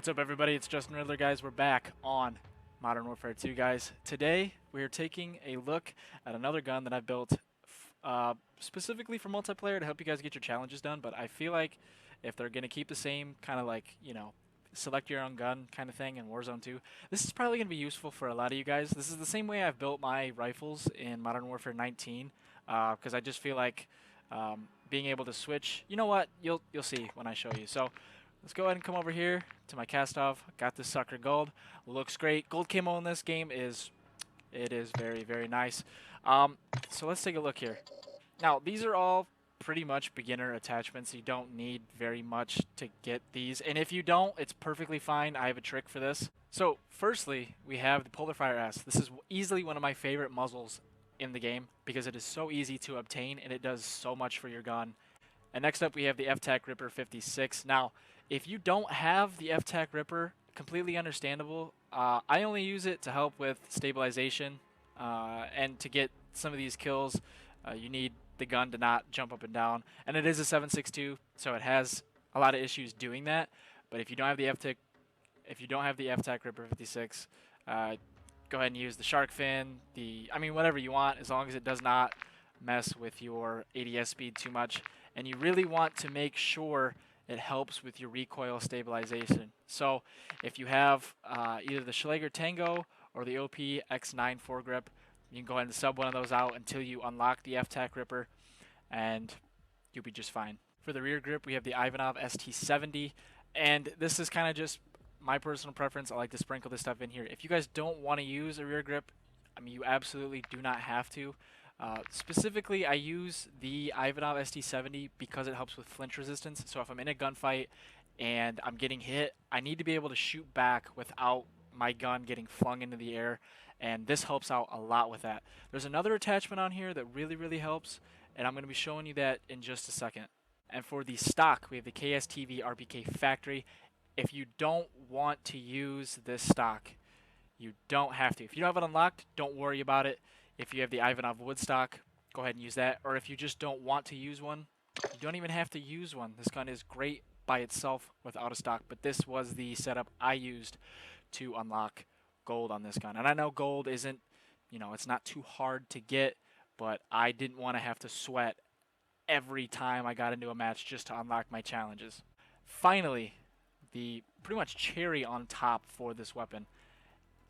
What's up, everybody? It's Justin Riddler, guys. We're back on Modern Warfare 2, guys. Today, we are taking a look at another gun that I've built specifically for multiplayer to help you guys get your challenges done, but I feel like if they're going to keep the same kind of like, you know, select your own gun kind of thing in Warzone 2, this is probably going to be useful for a lot of you guys. This is the same way I've built my rifles in Modern Warfare 19, because I just feel like being able to switch, you know what, you'll see when I show you. So let's go ahead and come over here to my Kastov. Got this sucker gold. Looks great. Gold camo in this game is very, very nice. So let's take a look here. Now, these are all pretty much beginner attachments. You don't need very much to get these. And if you don't, it's perfectly fine. I have a trick for this. So firstly, we have the Polar Fire S. This is easily one of my favorite muzzles in the game because it is so easy to obtain and it does so much for your gun. And next up, we have the FTAC Ripper 56. Now, if you don't have the FTAC Ripper, completely understandable. I only use it to help with stabilization and to get some of these kills. You need the gun to not jump up and down. And it is a 762, so it has a lot of issues doing that. But if you don't have the FTAC Ripper 56, go ahead and use the shark fin, whatever you want, as long as it does not mess with your ADS speed too much. And you really want to make sure it helps with your recoil stabilization. So if you have either the Schlager Tango or the OP X9 FOREGRIP, you can go ahead and sub one of those out until you unlock the FTAC Ripper, and you'll be just fine. For the rear grip, we have the Ivanov ST70, and this is kind of just my personal preference. I like to sprinkle this stuff in here. If you guys don't want to use a rear grip, you absolutely do not have to. Specifically, I use the Ivanov ST70 because it helps with flinch resistance. So if I'm in a gunfight and I'm getting hit, I need to be able to shoot back without my gun getting flung into the air, and this helps out a lot with that. There's another attachment on here that really helps, and I'm going to be showing you that in just a second. And for the stock, we have the KSTV-RPK factory. If you don't want to use this stock, you don't have to. If you don't have it unlocked, don't worry about it. If you have the Ivanov Woodstock, go ahead and use that. Or if you just don't want to use one, you don't even have to use one. This gun is great by itself without a stock, but this was the setup I used to unlock gold on this gun. And I know gold isn't, it's not too hard to get, but I didn't want to have to sweat every time I got into a match just to unlock my challenges. Finally, the pretty much cherry on top for this weapon.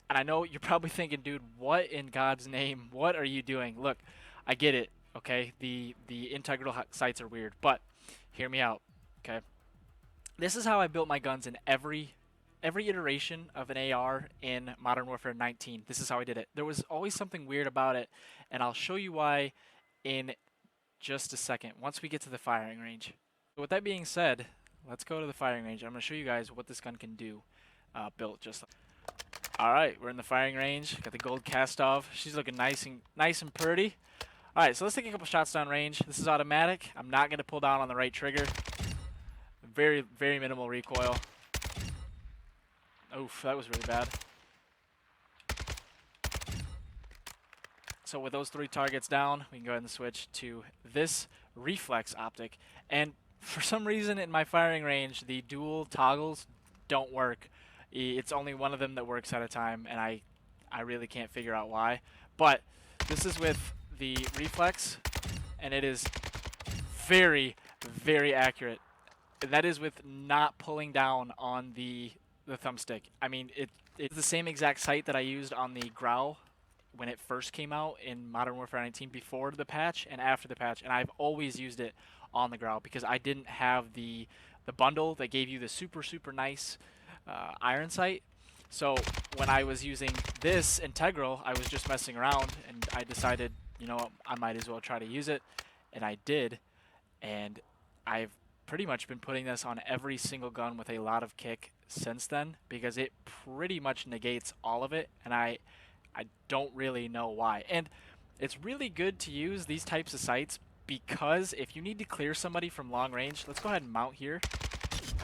And I know you're probably thinking, dude, what in God's name, what are you doing? Look, I get it, okay? The integral sights are weird, but hear me out, okay? This is how I built my guns in every iteration of an AR in Modern Warfare 19. This is how I did it. There was always something weird about it, and I'll show you why in just a second, once we get to the firing range. So with that being said, let's go to the firing range. I'm going to show you guys what this gun can do built just like. Alright, we're in the firing range. Got the gold Kastov. She's looking nice and pretty. Alright, so let's take a couple shots down range. This is automatic. I'm not going to pull down on the right trigger. Very minimal recoil. Oof, that was really bad. So with those 3 targets down, we can go ahead and switch to this reflex optic. And for some reason in my firing range, the dual toggles don't work. It's only one of them that works at a time, and I really can't figure out why. But this is with the reflex, and it is very accurate. And that is with not pulling down on the thumbstick. It's the same exact sight that I used on the Grau when it first came out in Modern Warfare 19 before the patch and after the patch, and I've always used it on the Grau because I didn't have the bundle that gave you the super nice iron sight. So when I was using this integral, I was just messing around, and I decided, I might as well try to use it, and I did. And I've pretty much been putting this on every single gun with a lot of kick since then because it pretty much negates all of it, and I don't really know why. And it's really good to use these types of sights because if you need to clear somebody from long range, let's go ahead and mount here.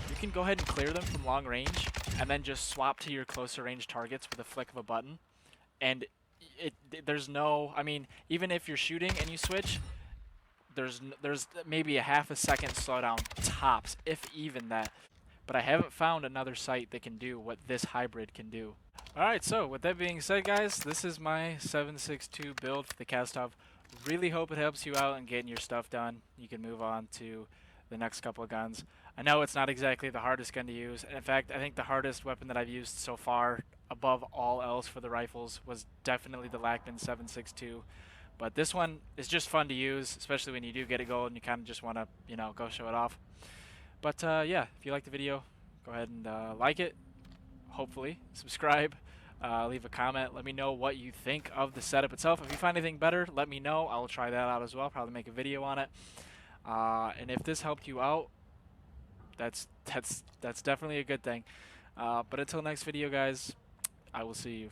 You can go ahead and clear them from long range and then just swap to your closer range targets with a flick of a button. And there's no, even if you're shooting and you switch, there's maybe a half a second slowdown tops, if even that. but I haven't found another sight that can do what this hybrid can do. Alright, so with that being said, guys, this is my 762 build for the KASTOV. Really hope it helps you out in getting your stuff done. You can move on to the next couple of guns. I know it's not exactly the hardest gun to use. In fact, I think the hardest weapon that I've used so far, above all else for the rifles, was definitely the Lackman 762. But this one is just fun to use, especially when you do get a gold and you kind of just want to, you know, go show it off. But yeah, if you like the video, go ahead and like it. Hopefully, subscribe. Leave a comment. Let me know what you think of the setup itself. If you find anything better, let me know. I'll try that out as well. Probably make a video on it. And if this helped you out, that's definitely a good thing. But until next video, guys, I will see you.